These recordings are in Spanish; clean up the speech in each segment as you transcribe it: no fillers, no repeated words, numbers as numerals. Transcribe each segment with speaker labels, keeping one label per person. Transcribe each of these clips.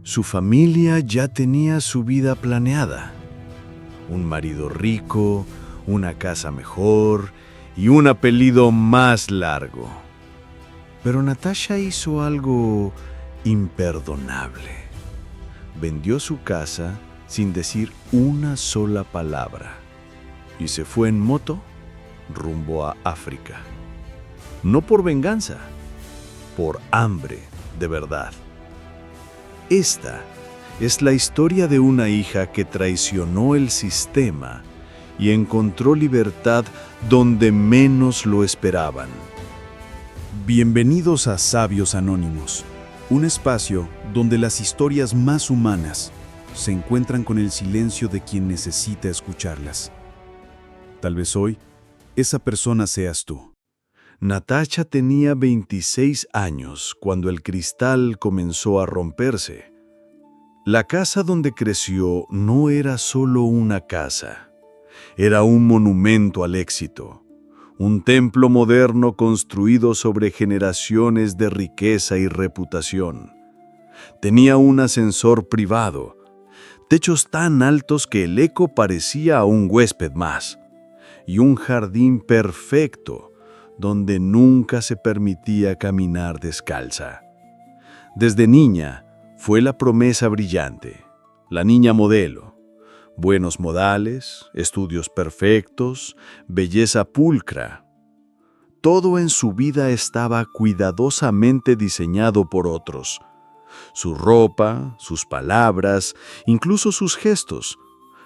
Speaker 1: Su familia ya tenía su vida planeada. Un marido rico, una casa mejor y un apellido más largo. Pero Natasha hizo algo imperdonable. Vendió su casa sin decir una sola palabra y se fue en moto rumbo a África. No por venganza, por hambre de verdad. Esta es la historia de una hija que traicionó el sistema y encontró libertad donde menos lo esperaban.
Speaker 2: Bienvenidos a Sabios Anónimos, un espacio donde las historias más humanas se encuentran con el silencio de quien necesita escucharlas. Tal vez hoy, esa persona seas tú.
Speaker 1: Natasha tenía 26 años cuando el cristal comenzó a romperse. La casa donde creció no era solo una casa, era un monumento al éxito, un templo moderno construido sobre generaciones de riqueza y reputación. Tenía un ascensor privado, techos tan altos que el eco parecía a un huésped más, y un jardín perfecto donde nunca se permitía caminar descalza. Desde niña fue la promesa brillante, la niña modelo. Buenos modales, estudios perfectos, belleza pulcra. Todo en su vida estaba cuidadosamente diseñado por otros. Su ropa, sus palabras, incluso sus gestos.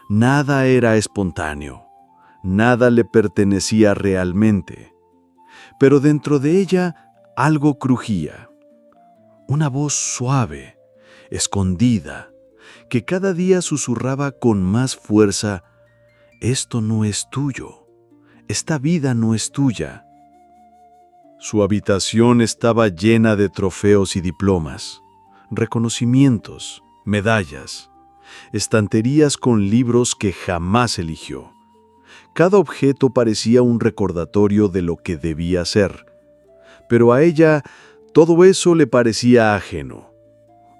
Speaker 1: Nada era espontáneo. Nada le pertenecía realmente. Pero dentro de ella algo crujía. Una voz suave, escondida, que cada día susurraba con más fuerza: esto no es tuyo, esta vida no es tuya. Su habitación estaba llena de trofeos y diplomas, reconocimientos, medallas, estanterías con libros que jamás eligió. Cada objeto parecía un recordatorio de lo que debía ser, pero a ella todo eso le parecía ajeno.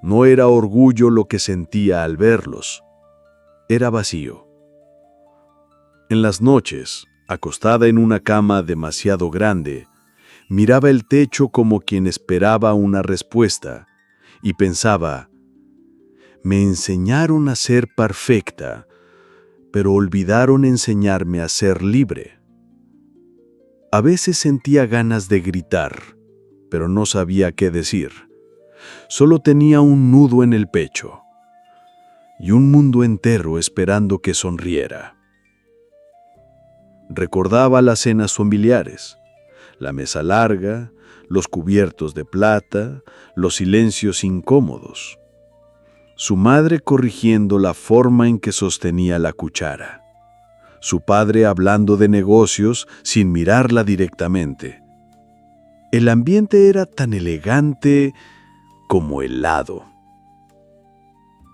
Speaker 1: No era orgullo lo que sentía al verlos, era vacío. En las noches, acostada en una cama demasiado grande, miraba el techo como quien esperaba una respuesta y pensaba: me enseñaron a ser perfecta, pero olvidaron enseñarme a ser libre. A veces sentía ganas de gritar, pero no sabía qué decir. Solo tenía un nudo en el pecho y un mundo entero esperando que sonriera. Recordaba las cenas familiares, la mesa larga, los cubiertos de plata, los silencios incómodos. Su madre corrigiendo la forma en que sostenía la cuchara. Su padre hablando de negocios sin mirarla directamente. El ambiente era tan elegante como helado.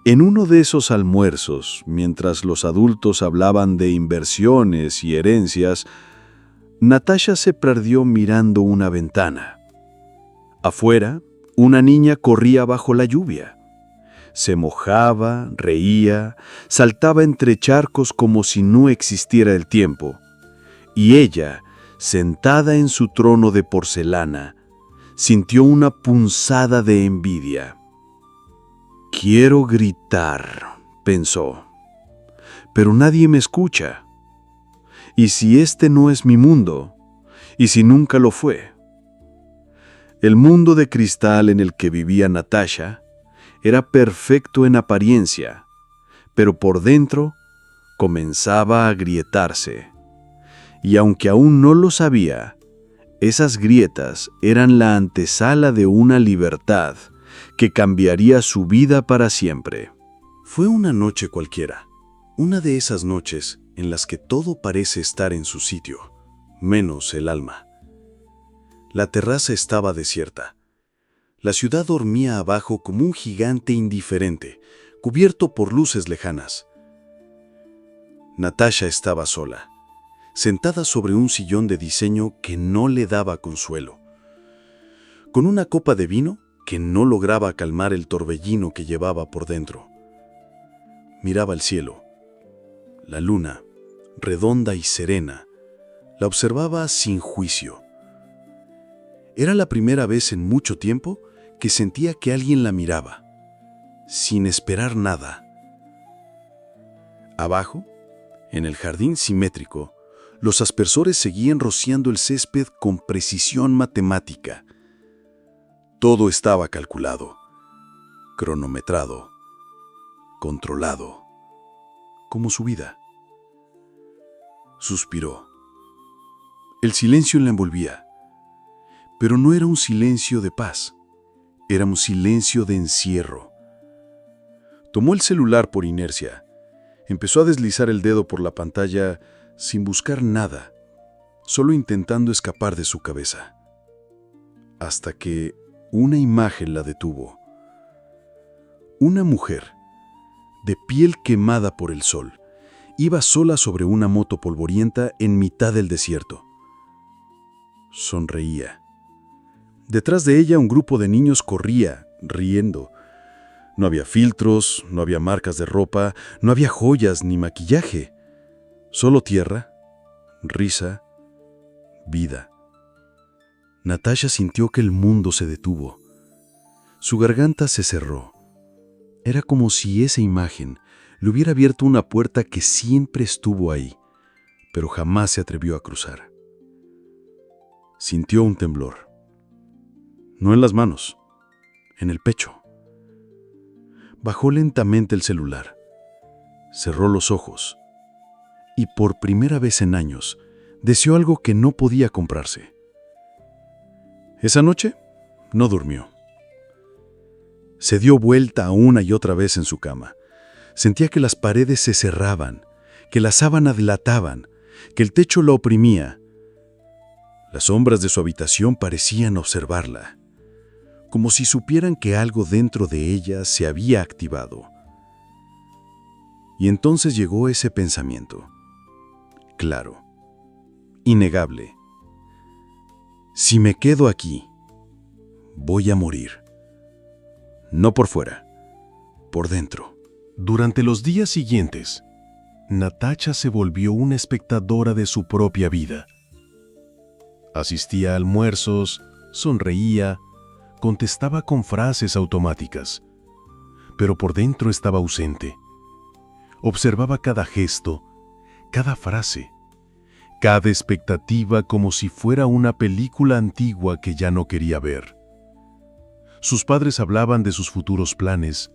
Speaker 1: En uno de esos almuerzos, mientras los adultos hablaban de inversiones y herencias, Natasha se perdió mirando una ventana. Afuera, una niña corría bajo la lluvia. Se mojaba, reía, saltaba entre charcos como si no existiera el tiempo. Y ella, sentada en su trono de porcelana, sintió una punzada de envidia. Quiero gritar, pensó, pero nadie me escucha. ¿Y si este no es mi mundo? ¿Y si nunca lo fue? El mundo de cristal en el que vivía Natasha era perfecto en apariencia, pero por dentro comenzaba a agrietarse. Y aunque aún no lo sabía, esas grietas eran la antesala de una libertad que cambiaría su vida para siempre. Fue una noche cualquiera, una de esas noches en las que todo parece estar en su sitio, menos el alma. La terraza estaba desierta. La ciudad dormía abajo como un gigante indiferente, cubierto por luces lejanas. Natasha estaba sola, sentada sobre un sillón de diseño que no le daba consuelo. Con una copa de vino que no lograba calmar el torbellino que llevaba por dentro. Miraba el cielo. La luna, redonda y serena, la observaba sin juicio. Era la primera vez en mucho tiempo que sentía que alguien la miraba, sin esperar nada. Abajo, en el jardín simétrico, los aspersores seguían rociando el césped con precisión matemática. Todo estaba calculado, cronometrado, controlado, como su vida. Suspiró. El silencio la envolvía, pero no era un silencio de paz, era un silencio de encierro. Tomó el celular por inercia, empezó a deslizar el dedo por la pantalla sin buscar nada, solo intentando escapar de su cabeza, hasta que una imagen la detuvo. Una mujer, de piel quemada por el sol, iba sola sobre una moto polvorienta en mitad del desierto. Sonreía. Detrás de ella un grupo de niños corría, riendo. No había filtros, no había marcas de ropa, no había joyas ni maquillaje. Solo tierra, risa, vida. Natasha sintió que el mundo se detuvo. Su garganta se cerró. Era como si esa imagen le hubiera abierto una puerta que siempre estuvo ahí, pero jamás se atrevió a cruzar. Sintió un temblor. No en las manos, en el pecho. Bajó lentamente el celular, cerró los ojos y por primera vez en años deseó algo que no podía comprarse. Esa noche no durmió. Se dio vuelta una y otra vez en su cama. Sentía que las paredes se cerraban, que las sábanas dilataban, que el techo la oprimía. Las sombras de su habitación parecían observarla, como si supieran que algo dentro de ella se había activado. Y entonces llegó ese pensamiento. Claro, innegable. Si me quedo aquí, voy a morir. No por fuera, por dentro.
Speaker 3: Durante los días siguientes, Natasha se volvió una espectadora de su propia vida. Asistía a almuerzos, sonreía, contestaba con frases automáticas, pero por dentro estaba ausente. Observaba cada gesto, cada frase, cada expectativa como si fuera una película antigua que ya no quería ver. Sus padres hablaban de sus futuros planes,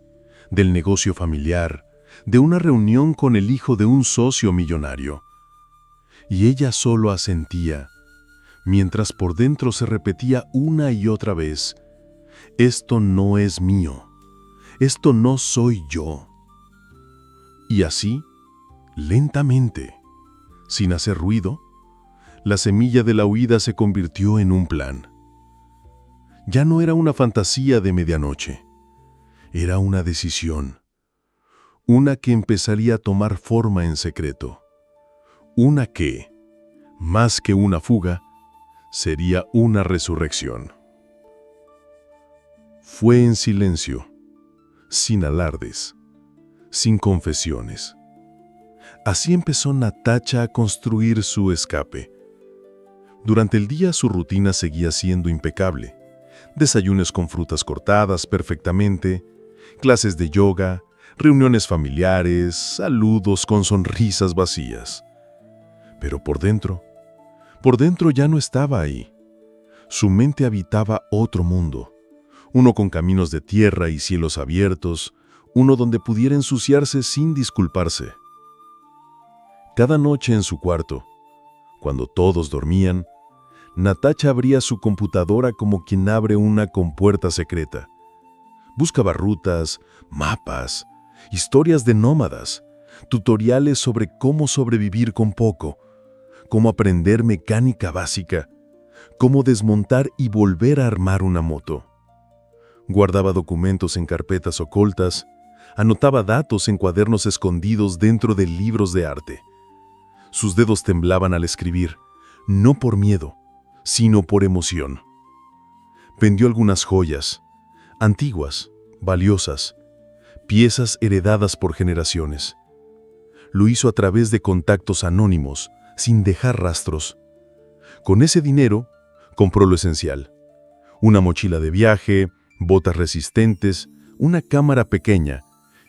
Speaker 3: del negocio familiar, de una reunión con el hijo de un socio millonario. Y ella solo asentía, mientras por dentro se repetía una y otra vez: esto no es mío, esto no soy yo. Y así, lentamente, sin hacer ruido, la semilla de la huida se convirtió en un plan. Ya no era una fantasía de medianoche, era una decisión, una que empezaría a tomar forma en secreto, una que, más que una fuga, sería una resurrección. Fue en silencio, sin alardes, sin confesiones. Así empezó Natasha a construir su escape. Durante el día su rutina seguía siendo impecable. Desayunos con frutas cortadas perfectamente, clases de yoga, reuniones familiares, saludos con sonrisas vacías. Pero por dentro ya no estaba ahí. Su mente habitaba otro mundo, uno con caminos de tierra y cielos abiertos, uno donde pudiera ensuciarse sin disculparse. Cada noche en su cuarto, cuando todos dormían, Natasha abría su computadora como quien abre una compuerta secreta. Buscaba rutas, mapas, historias de nómadas, tutoriales sobre cómo sobrevivir con poco, cómo aprender mecánica básica, cómo desmontar y volver a armar una moto. Guardaba documentos en carpetas ocultas, anotaba datos en cuadernos escondidos dentro de libros de arte. Sus dedos temblaban al escribir, no por miedo, sino por emoción. Vendió algunas joyas, antiguas, valiosas, piezas heredadas por generaciones. Lo hizo a través de contactos anónimos, sin dejar rastros. Con ese dinero, compró lo esencial: una mochila de viaje, botas resistentes, una cámara pequeña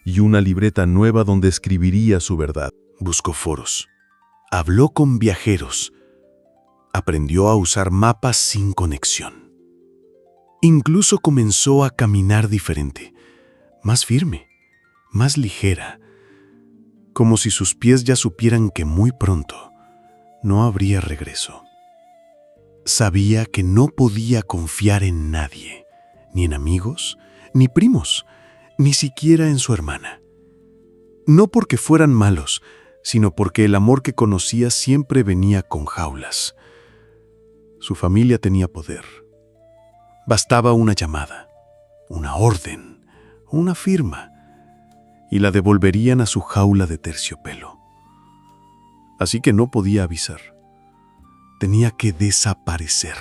Speaker 3: y una libreta nueva donde escribiría su verdad.
Speaker 1: Buscó foros, habló con viajeros, aprendió a usar mapas sin conexión. Incluso comenzó a caminar diferente, más firme, más ligera, como si sus pies ya supieran que muy pronto no habría regreso. Sabía que no podía confiar en nadie, ni en amigos, ni primos, ni siquiera en su hermana. No porque fueran malos, sino porque el amor que conocía siempre venía con jaulas. Su familia tenía poder. Bastaba una llamada, una orden, una firma, y la devolverían a su jaula de terciopelo. Así que no podía avisar. Tenía que desaparecer.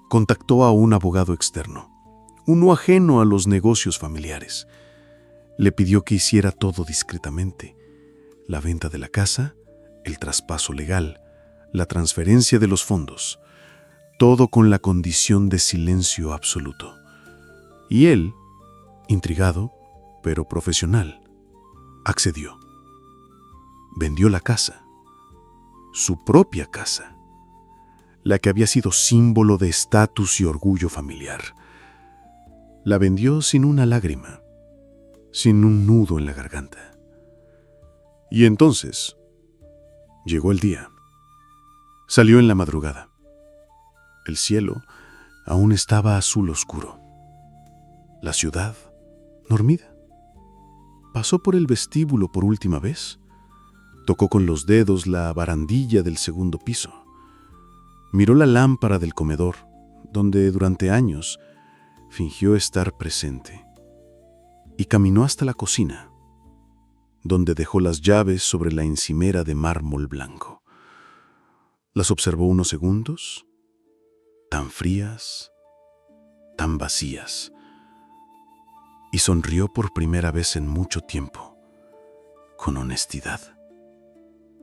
Speaker 1: Contactó a un abogado externo, uno ajeno a los negocios familiares. Le pidió que hiciera todo discretamente: la venta de la casa, el traspaso legal, la transferencia de los fondos, todo con la condición de silencio absoluto. Y él, intrigado, pero profesional, accedió. Vendió la casa, su propia casa, la que había sido símbolo de estatus y orgullo familiar. La vendió sin una lágrima, sin un nudo en la garganta. Y entonces llegó el día. Salió en la madrugada. El cielo aún estaba azul oscuro. La ciudad, dormida. Pasó por el vestíbulo por última vez. Tocó con los dedos la barandilla del segundo piso. Miró la lámpara del comedor, donde durante años fingió estar presente. Y caminó hasta la cocina, donde dejó las llaves sobre la encimera de mármol blanco. Las observó unos segundos, tan frías, tan vacías, y sonrió por primera vez en mucho tiempo, con honestidad.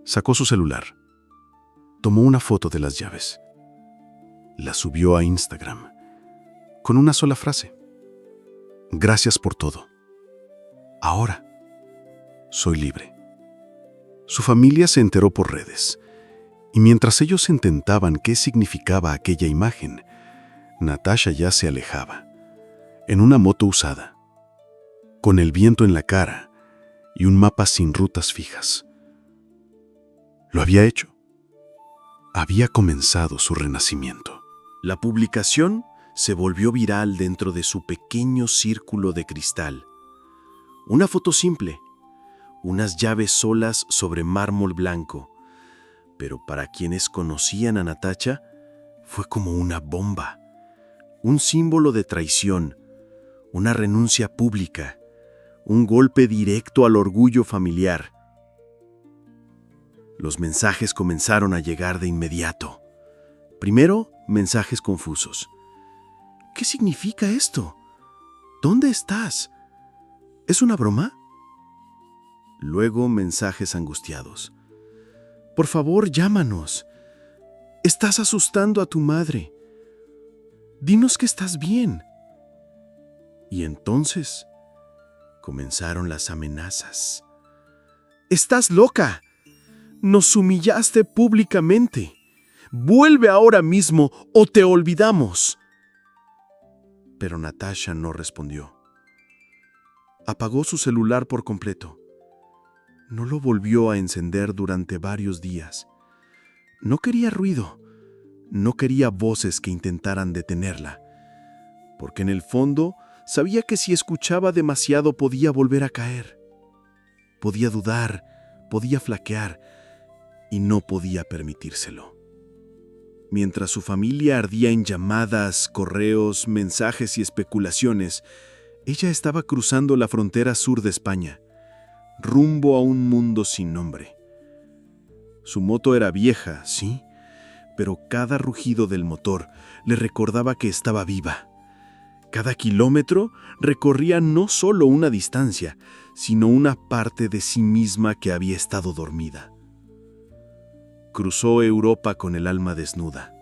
Speaker 1: Sacó su celular, tomó una foto de las llaves, la subió a Instagram, con una sola frase: gracias por todo. Ahora soy libre. Su familia se enteró por redes, y mientras ellos intentaban qué significaba aquella imagen, Natasha ya se alejaba, en una moto usada, con el viento en la cara y un mapa sin rutas fijas. Lo había hecho. Había comenzado su renacimiento. La publicación se volvió viral dentro de su pequeño círculo de cristal. Una foto simple, unas llaves solas sobre mármol blanco, pero para quienes conocían a Natasha fue como una bomba, un símbolo de traición, una renuncia pública, un golpe directo al orgullo familiar. Los mensajes comenzaron a llegar de inmediato. Primero, mensajes confusos. ¿Qué significa esto? ¿Dónde estás? ¿Es una broma? Luego, mensajes angustiados. Por favor, llámanos. Estás asustando a tu madre. Dinos que estás bien. Y entonces comenzaron las amenazas. ¡Estás loca! Nos humillaste públicamente. Vuelve ahora mismo o te olvidamos. Pero Natasha no respondió. Apagó su celular por completo. No lo volvió a encender durante varios días. No quería ruido. No quería voces que intentaran detenerla. Porque en el fondo sabía que si escuchaba demasiado podía volver a caer. Podía dudar, podía flaquear, y no podía permitírselo. Mientras su familia ardía en llamadas, correos, mensajes y especulaciones, ella estaba cruzando la frontera sur de España, rumbo a un mundo sin nombre. Su moto era vieja, sí, pero cada rugido del motor le recordaba que estaba viva,
Speaker 2: Cada kilómetro recorría no solo una distancia, sino una parte de sí misma que había estado dormida. Cruzó Europa con el alma desnuda.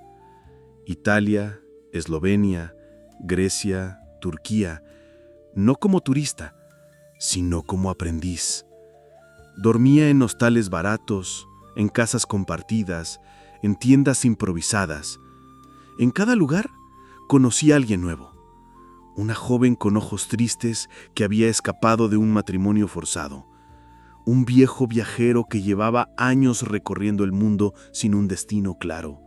Speaker 2: Italia, Eslovenia, Grecia, Turquía, no como turista, sino como aprendiz. Dormía en hostales baratos, en casas compartidas, en tiendas improvisadas. En cada lugar conocí a alguien nuevo. Una joven con ojos tristes que había escapado de un matrimonio forzado. Un viejo viajero que llevaba años recorriendo el mundo sin un destino claro.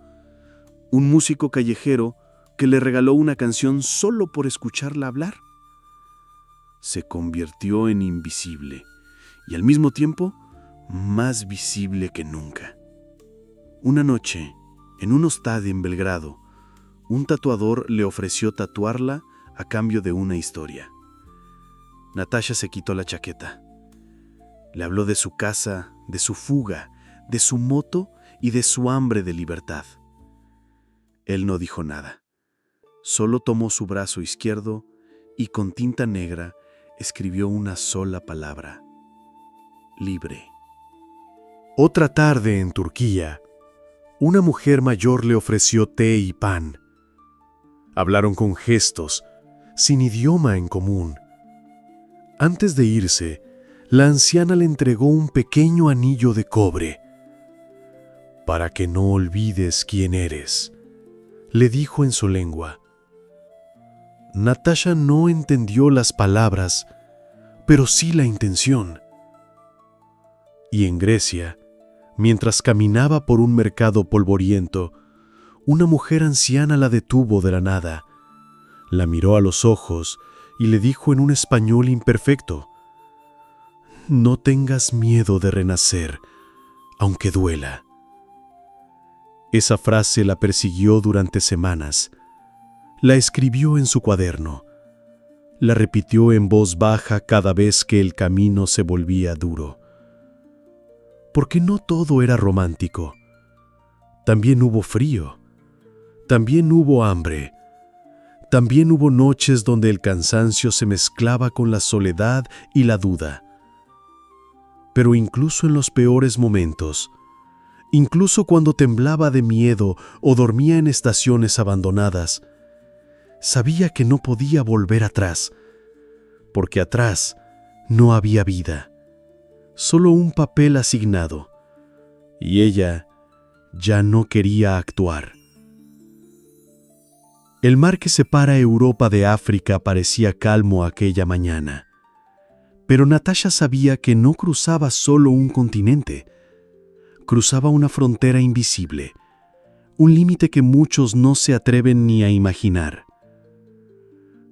Speaker 2: Un músico callejero que le regaló una canción solo por escucharla hablar. Se convirtió en invisible y al mismo tiempo más visible que nunca. Una noche, en un hostal en Belgrado, un tatuador le ofreció tatuarla a cambio de una historia. Natasha se quitó la chaqueta. Le habló de su casa, de su fuga, de su moto y de su hambre de libertad. Él no dijo nada. Solo tomó su brazo izquierdo y con tinta negra escribió una sola palabra: libre.
Speaker 1: Otra tarde en Turquía, una mujer mayor le ofreció té y pan. Hablaron con gestos, sin idioma en común. Antes de irse, la anciana le entregó un pequeño anillo de cobre. «Para que no olvides quién eres», le dijo en su lengua. Natasha no entendió las palabras, pero sí la intención. Y en Grecia, mientras caminaba por un mercado polvoriento, una mujer anciana la detuvo de la nada. La miró a los ojos y le dijo en un español imperfecto: «No tengas miedo de renacer, aunque duela». Esa frase la persiguió durante semanas. La escribió en su cuaderno. La repitió en voz baja cada vez que el camino se volvía duro. Porque no todo era romántico. También hubo frío. También hubo hambre. También hubo noches donde el cansancio se mezclaba con la soledad y la duda. Pero incluso en los peores momentos, incluso cuando temblaba de miedo o dormía en estaciones abandonadas, sabía que no podía volver atrás, porque atrás no había vida, solo un papel asignado, y ella ya no quería actuar. El mar que separa Europa de África parecía calmo aquella mañana, pero Natasha sabía que no cruzaba solo un continente, cruzaba una frontera invisible, un límite que muchos no se atreven ni a imaginar.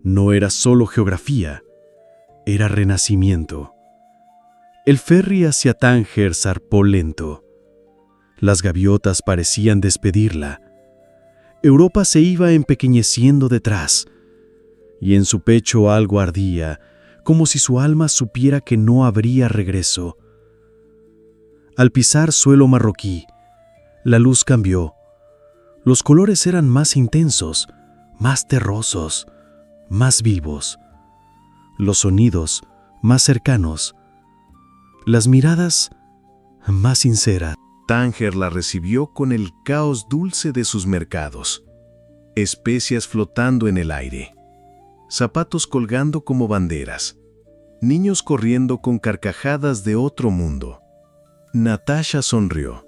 Speaker 1: No era solo geografía, era renacimiento. El ferry hacia Tánger zarpó lento. Las gaviotas parecían despedirla. Europa se iba empequeñeciendo detrás, y en su pecho algo ardía, como si su alma supiera que no habría regreso. Al pisar suelo marroquí, la luz cambió. Los colores eran más intensos, más terrosos, más vivos. Los sonidos más cercanos. Las miradas más sinceras.
Speaker 3: Tánger la recibió con el caos dulce de sus mercados, especias flotando en el aire, zapatos colgando como banderas, niños corriendo con carcajadas de otro mundo. Natasha sonrió,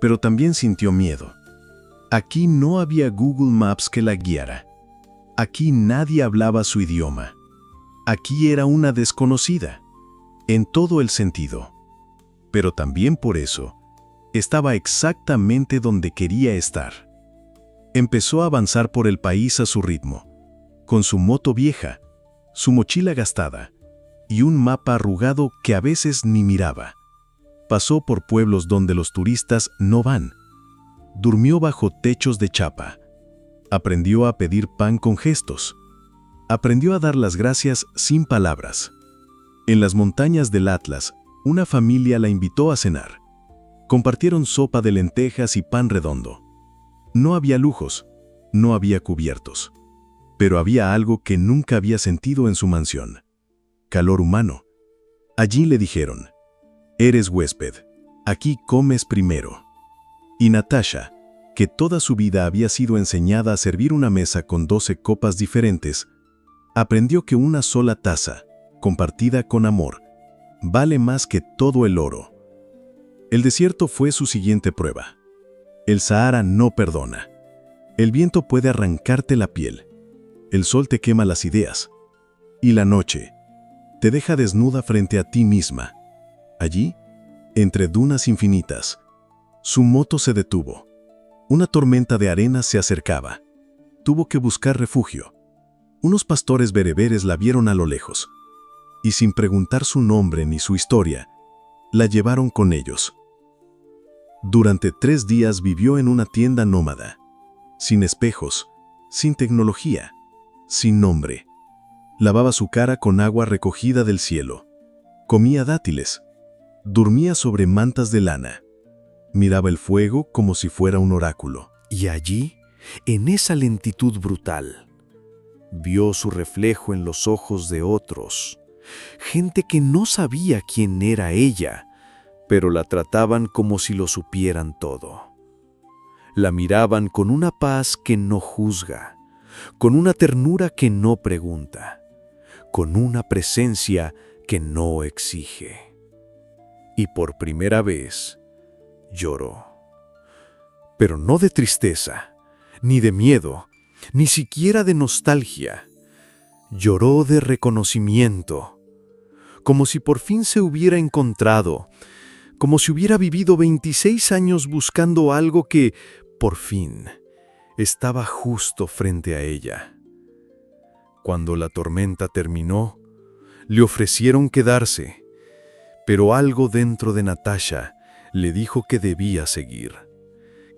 Speaker 3: pero también sintió miedo. Aquí no había Google Maps que la guiara. Aquí nadie hablaba su idioma. Aquí era una desconocida, en todo el sentido. Pero también por eso, estaba exactamente donde quería estar. Empezó a avanzar por el país a su ritmo, con su moto vieja, su mochila gastada y un mapa arrugado que a veces ni miraba. Pasó por pueblos donde los turistas no van. Durmió bajo techos de chapa. Aprendió a pedir pan con gestos. Aprendió a dar las gracias sin palabras. En las montañas del Atlas, una familia la invitó a cenar. Compartieron sopa de lentejas y pan redondo. No había lujos, no había cubiertos.
Speaker 2: Pero había algo que nunca había sentido en su mansión: calor humano. Allí le dijeron: «Eres huésped, aquí comes primero». Y Natasha, que toda su vida había sido enseñada a servir una mesa con 12 copas diferentes, aprendió que una sola taza, compartida con amor, vale más que todo el oro. El desierto fue su siguiente prueba. El Sahara no perdona. El viento puede arrancarte la piel. El sol te quema las ideas. Y la noche te deja desnuda frente a ti misma. Allí, entre dunas infinitas, su moto se detuvo. Una tormenta de arena se acercaba. Tuvo que buscar refugio. Unos pastores bereberes la vieron a lo lejos, y sin preguntar su nombre ni su historia, la llevaron con ellos. Durante 3 días vivió en una tienda nómada, sin espejos, sin tecnología, sin nombre. Lavaba su cara con agua recogida del cielo. Comía dátiles. Dormía sobre mantas de lana. Miraba el fuego como si fuera un oráculo.
Speaker 1: Y allí, en esa lentitud brutal, vio su reflejo en los ojos de otros, gente que no sabía quién era ella, pero la trataban como si lo supieran todo. La miraban con una paz que no juzga, con una ternura que no pregunta, con una presencia que no exige. Y por primera vez lloró. Pero no de tristeza, ni de miedo, ni siquiera de nostalgia. Lloró de reconocimiento, como si por fin se hubiera encontrado, como si hubiera vivido 26 años buscando algo que, por fin, estaba justo frente a ella. Cuando la tormenta terminó, le ofrecieron quedarse, pero algo dentro de Natasha le dijo que debía seguir,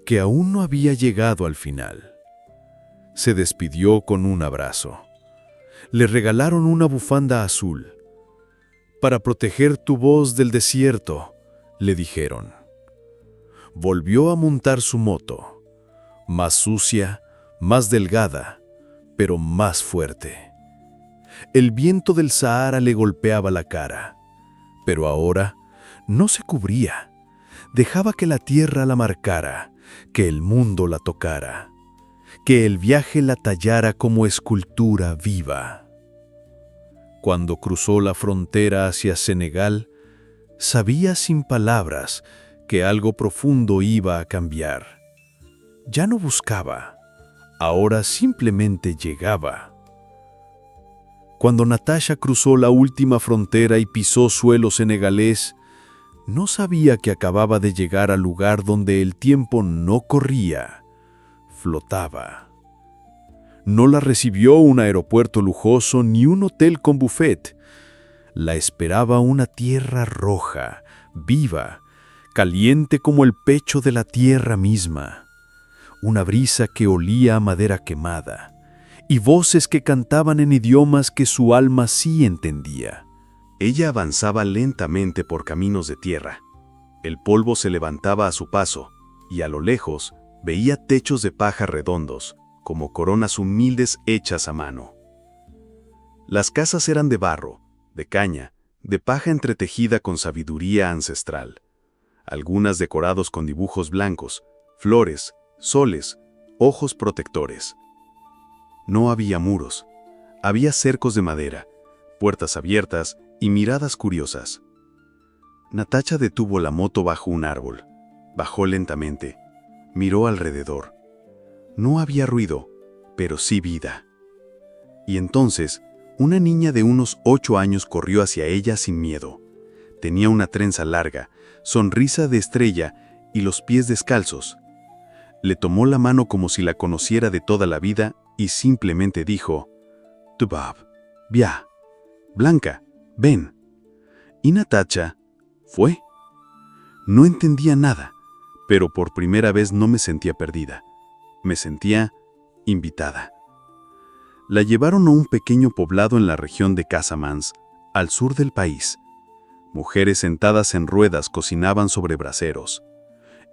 Speaker 1: que aún no había llegado al final. Se despidió con un abrazo. Le regalaron una bufanda azul. «Para proteger tu voz del desierto», le dijeron. Volvió a montar su moto, más sucia, más delgada, pero más fuerte. El viento del Sahara le golpeaba la cara, pero ahora no se cubría. Dejaba que la tierra la marcara, que el mundo la tocara, que el viaje la tallara como escultura viva. Cuando cruzó la frontera hacia Senegal, sabía sin palabras que algo profundo iba a cambiar. Ya no buscaba, ahora simplemente llegaba. Cuando Natasha cruzó la última frontera y pisó suelo senegalés, no sabía que acababa de llegar al lugar donde el tiempo no corría, flotaba. No la recibió un aeropuerto lujoso ni un hotel con buffet. La esperaba una tierra roja, viva, caliente como el pecho de la tierra misma. Una brisa que olía a madera quemada y voces que cantaban en idiomas que su alma sí entendía.
Speaker 2: Ella avanzaba lentamente por caminos de tierra. El polvo se levantaba a su paso, y a lo lejos veía techos de paja redondos, como coronas humildes hechas a mano. Las casas eran de barro, de caña, de paja entretejida con sabiduría ancestral. Algunas decorados con dibujos blancos, flores, soles, ojos protectores. No había muros, había cercos de madera, puertas abiertas y miradas curiosas. Natasha detuvo la moto bajo un árbol, bajó lentamente, miró alrededor. No había ruido, pero sí vida. Y entonces, una niña de unos 8 años corrió hacia ella sin miedo. Tenía una trenza larga, sonrisa de estrella y los pies descalzos. Le tomó la mano como si la conociera de toda la vida y simplemente dijo: «Tubab, Bia, Blanca, ven». Y Natasha fue. No entendía nada, pero por primera vez no me sentía perdida. Me sentía invitada. La llevaron a un pequeño poblado en la región de Casamance, al sur del país. Mujeres sentadas en ruedas cocinaban sobre braseros.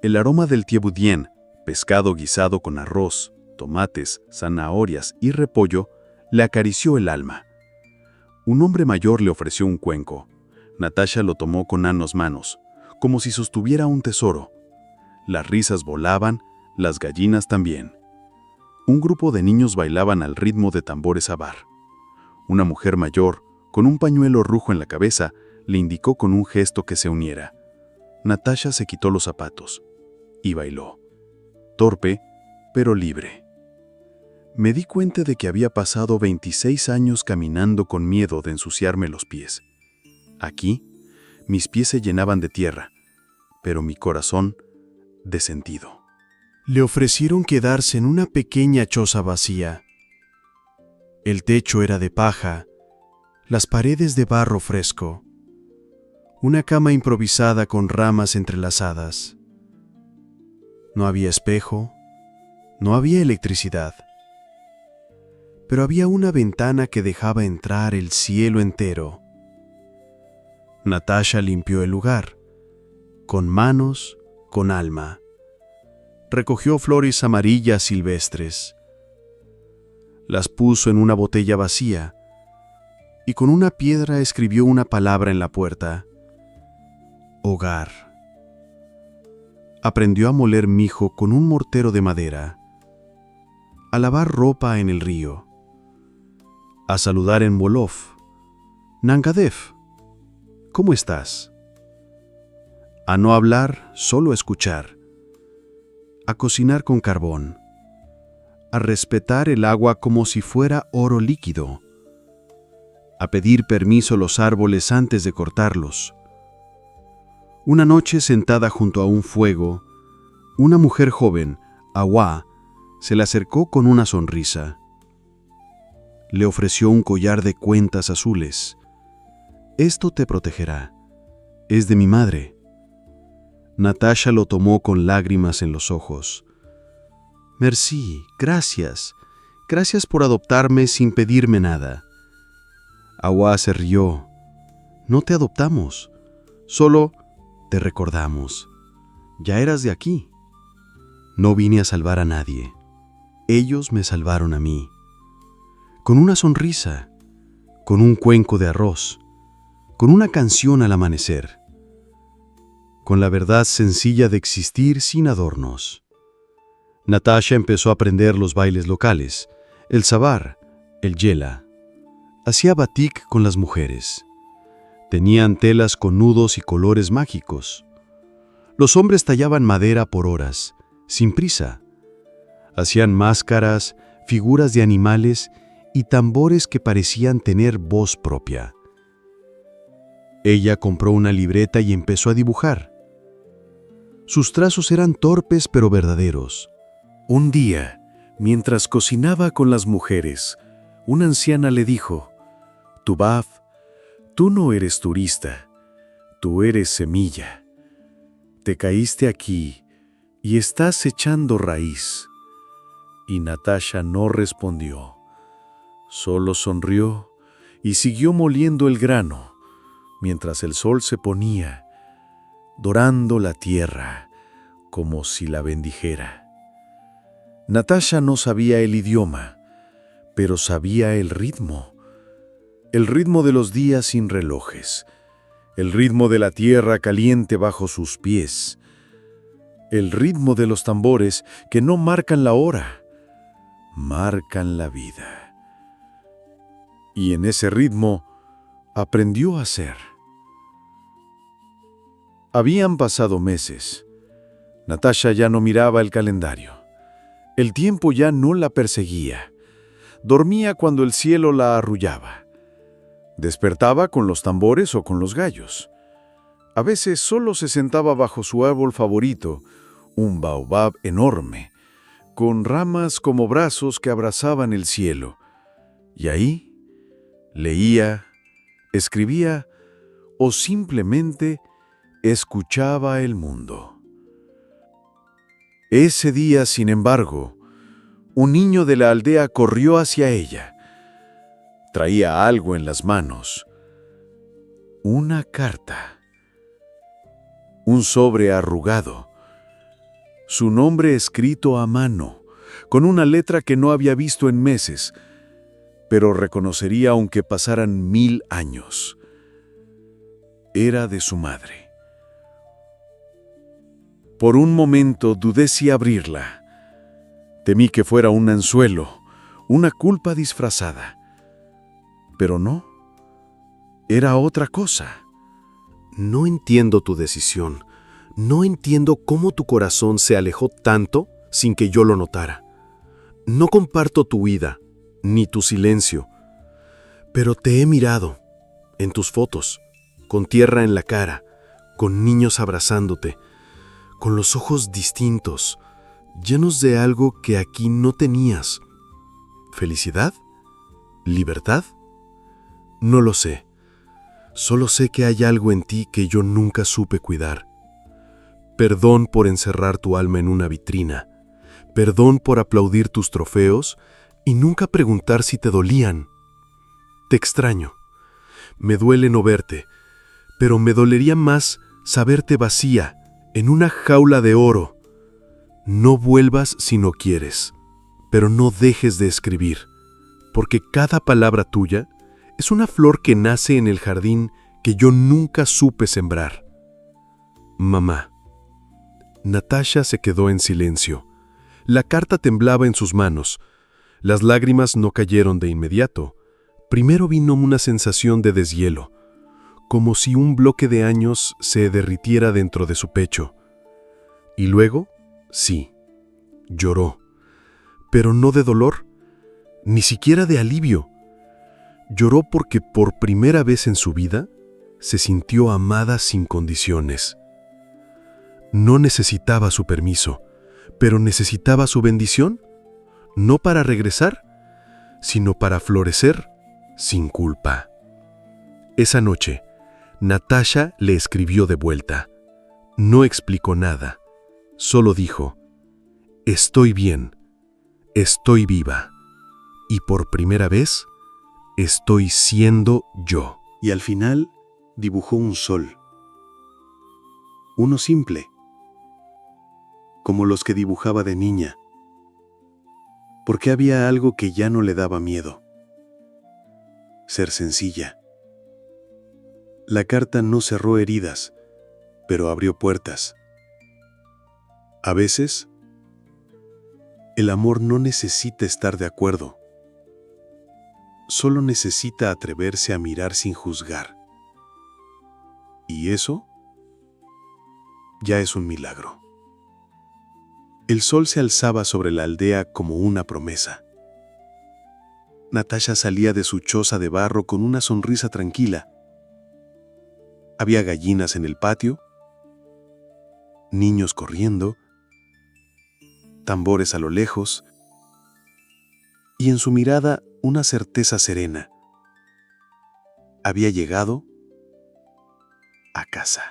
Speaker 2: El aroma del tiebudien, pescado guisado con arroz, tomates, zanahorias y repollo, le acarició el alma. Un hombre mayor le ofreció un cuenco. Natasha lo tomó con ambas manos, como si sostuviera un tesoro. Las risas volaban, las gallinas también. Un grupo de niños bailaban al ritmo de tambores avar. Una mujer mayor, con un pañuelo rojo en la cabeza, le indicó con un gesto que se uniera. Natasha se quitó los zapatos y bailó. Torpe, pero libre. Me di cuenta de que había pasado 26 años caminando con miedo de ensuciarme los pies. Aquí, mis pies se llenaban de tierra, pero mi corazón de sentido.
Speaker 1: Le ofrecieron quedarse en una pequeña choza vacía. El techo era de paja, las paredes de barro fresco, una cama improvisada con ramas entrelazadas. No había espejo, no había electricidad, pero había una ventana que dejaba entrar el cielo entero. Natasha limpió el lugar, con manos, con alma. Recogió flores amarillas silvestres. Las puso en una botella vacía y con una piedra escribió una palabra en la puerta: hogar. Aprendió a moler mijo con un mortero de madera, a lavar ropa en el río, a saludar en Wolof: Nangadev, ¿cómo estás? A no hablar, solo escuchar, a cocinar con carbón, a respetar el agua como si fuera oro líquido, a pedir permiso a los árboles antes de cortarlos. Una noche, sentada junto a un fuego, una mujer joven, Awa, se le acercó con una sonrisa. Le ofreció un collar de cuentas azules. Esto te protegerá. Es de mi madre. Natasha lo tomó con lágrimas en los ojos. Merci, gracias. Gracias por adoptarme sin pedirme nada. Awa se rió. No te adoptamos, solo te recordamos. Ya eras de aquí. No vine a salvar a nadie. Ellos me salvaron a mí. Con una sonrisa, con un cuenco de arroz, con una canción al amanecer, con la verdad sencilla de existir sin adornos. Natasha empezó a aprender los bailes locales, el sabar, el yela. Hacía batik con las mujeres. Tenían telas con nudos y colores mágicos. Los hombres tallaban madera por horas, sin prisa. Hacían máscaras, figuras de animales y tambores que parecían tener voz propia. Ella compró una libreta y empezó a dibujar. Sus trazos eran torpes pero verdaderos. Un día, mientras cocinaba con las mujeres, una anciana le dijo: Tubav, tú no eres turista, tú eres semilla. Te caíste aquí y estás echando raíz. Y Natasha no respondió, solo sonrió y siguió moliendo el grano, mientras el sol se ponía, dorando la tierra como si la bendijera. Natasha no sabía el idioma, pero sabía el ritmo de los días sin relojes, el ritmo de la tierra caliente bajo sus pies, el ritmo de los tambores que no marcan la hora, marcan la vida. Y en ese ritmo aprendió a ser. Habían pasado meses. Natasha ya no miraba el calendario. El tiempo ya no la perseguía. Dormía cuando el cielo la arrullaba. Despertaba con los tambores o con los gallos. A veces solo se sentaba bajo su árbol favorito, un baobab enorme, con ramas como brazos que abrazaban el cielo. Y ahí leía, escribía o simplemente escuchaba el mundo. Ese día, sin embargo, un niño de la aldea corrió hacia ella. Traía algo en las manos. Una carta. Un sobre arrugado. Su nombre escrito a mano, con una letra que no había visto en meses. pero reconocería aunque pasaran 1000 años. Era de su madre. Por un momento dudé si abrirla. Temí que fuera un anzuelo, una culpa disfrazada. Pero no, era otra cosa.
Speaker 4: No entiendo tu decisión. No entiendo cómo tu corazón se alejó tanto sin que yo lo notara. No comparto tu huida, ni tu silencio. Pero te he mirado, en tus fotos, con tierra en la cara, con niños abrazándote, con los ojos distintos, llenos de algo que aquí no tenías. ¿Felicidad? ¿Libertad? No lo sé. Solo sé que hay algo en ti que yo nunca supe cuidar. Perdón por encerrar tu alma en una vitrina. Perdón por aplaudir tus trofeos y nunca preguntar si te dolían. Te extraño. Me duele no verte, pero me dolería más saberte vacía, en una jaula de oro. No vuelvas si no quieres, pero no dejes de escribir, porque cada palabra tuya es una flor que nace en el jardín que yo nunca supe sembrar. Mamá. Natasha se quedó en silencio. La carta temblaba en sus manos. Las lágrimas no cayeron de inmediato. Primero vino una sensación de deshielo, como si un bloque de años se derritiera dentro de su pecho. Y luego, sí, lloró, pero no de dolor, ni siquiera de alivio. Lloró porque por primera vez en su vida se sintió amada sin condiciones. No necesitaba su permiso, pero necesitaba su bendición, no para regresar, sino para florecer sin culpa. Esa noche, Natasha le escribió de vuelta. No explicó nada, solo dijo: estoy bien, estoy viva, y por primera vez estoy siendo yo. Y al final dibujó un sol. Uno simple, como los que dibujaba de niña, porque había algo que ya no le daba miedo: ser sencilla. La carta no cerró heridas, pero abrió puertas. A veces, el amor no necesita estar de acuerdo. Solo necesita atreverse a mirar sin juzgar. Y eso ya es un milagro. El sol se alzaba sobre la aldea como una promesa. Natasha salía de su choza de barro con una sonrisa tranquila. Había gallinas en el patio, niños corriendo, tambores a lo lejos, y en su mirada una certeza serena. Había llegado a casa.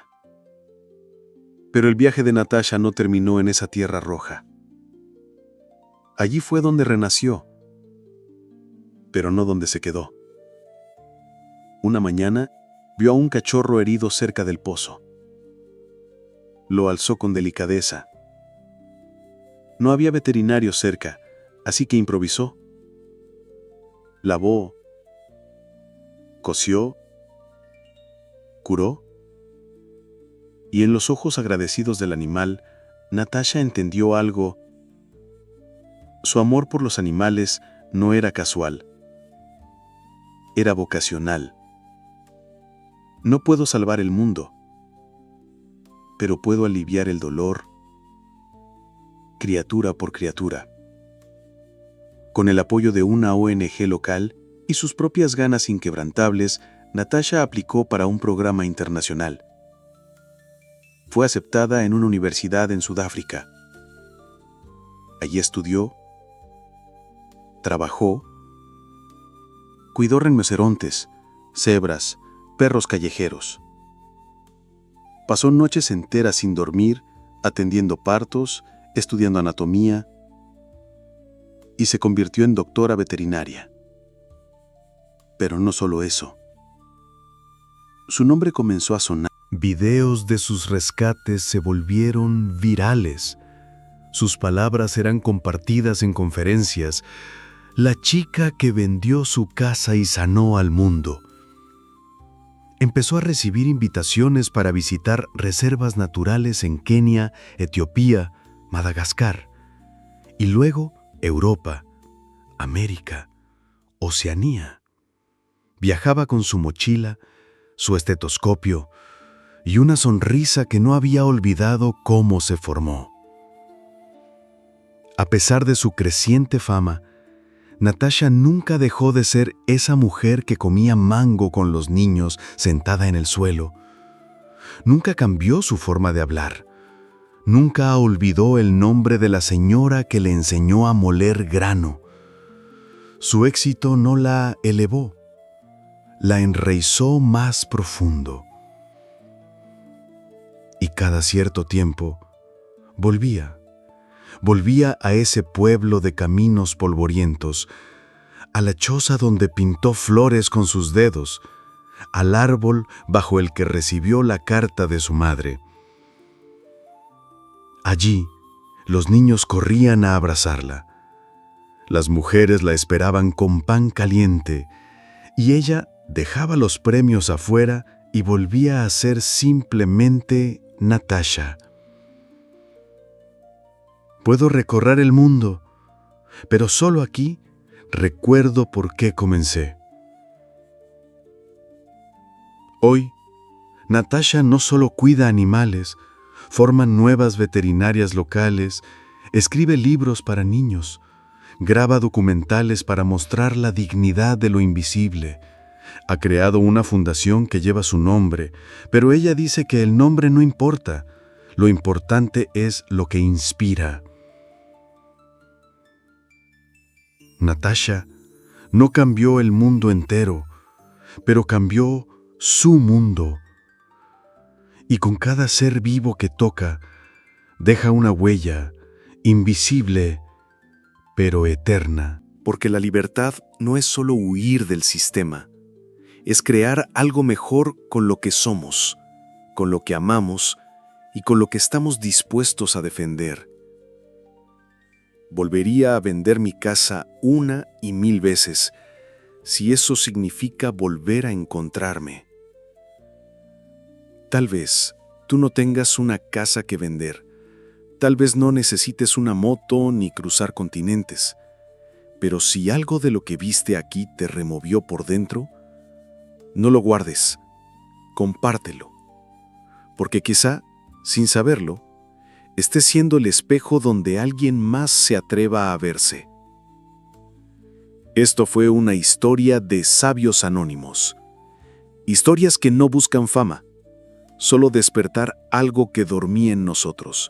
Speaker 4: Pero el viaje de Natasha no terminó en esa tierra roja. Allí fue donde renació, pero no donde se quedó. Una mañana vio a un cachorro herido cerca del pozo. Lo alzó con delicadeza. No había veterinario cerca, así que improvisó. Lavó, cosió, curó. Y en los ojos agradecidos del animal, Natasha entendió algo. Su amor por los animales no era casual. Era vocacional. No puedo salvar el mundo, pero puedo aliviar el dolor, criatura por criatura. Con el apoyo de una ONG local y sus propias ganas inquebrantables, Natasha aplicó para un programa internacional. Fue aceptada en una universidad en Sudáfrica. Allí estudió, trabajó, cuidó rinocerontes, cebras, perros callejeros. Pasó noches enteras sin dormir, atendiendo partos, estudiando anatomía, y se convirtió en doctora veterinaria. Pero no solo eso. Su nombre comenzó a sonar.
Speaker 1: Videos de sus rescates se volvieron virales. Sus palabras eran compartidas en conferencias. la chica que vendió su casa y sanó al mundo. Empezó a recibir invitaciones para visitar reservas naturales en Kenia, Etiopía, Madagascar, y luego Europa, América, Oceanía. Viajaba con su mochila, su estetoscopio y una sonrisa que no había olvidado cómo se formó. A pesar de su creciente fama, Natasha nunca dejó de ser esa mujer que comía mango con los niños sentada en el suelo. Nunca cambió su forma de hablar. Nunca olvidó el nombre de la señora que le enseñó a moler grano. Su éxito no la elevó, la enraizó más profundo. Y cada cierto tiempo volvía a ese pueblo de caminos polvorientos, a la choza donde pintó flores con sus dedos, al árbol bajo el que recibió la carta de su madre. Allí, los niños corrían a abrazarla. Las mujeres la esperaban con pan caliente, y ella dejaba los premios afuera y volvía a ser simplemente Natasha. Puedo recorrer el mundo, pero solo aquí recuerdo por qué comencé. Hoy, Natasha no solo cuida animales, forma nuevas veterinarias locales, escribe libros para niños, graba documentales para mostrar la dignidad de lo invisible. Ha creado una fundación que lleva su nombre, pero ella dice que el nombre no importa. Lo importante es lo que inspira. Natasha no cambió el mundo entero, pero cambió su mundo. Y con cada ser vivo que toca, deja una huella, invisible, pero eterna.
Speaker 4: Porque la libertad no es solo huir del sistema, es crear algo mejor con lo que somos, con lo que amamos y con lo que estamos dispuestos a defender. Volvería a vender mi casa 1 y 1000 veces, si eso significa volver a encontrarme. Tal vez tú no tengas una casa que vender, tal vez no necesites una moto ni cruzar continentes, pero si algo de lo que viste aquí te removió por dentro, no lo guardes, compártelo, porque quizá, sin saberlo, estés siendo el espejo donde alguien más se atreva a verse. Esto fue una historia de sabios anónimos. Historias que no buscan fama, solo despertar algo que dormía en nosotros.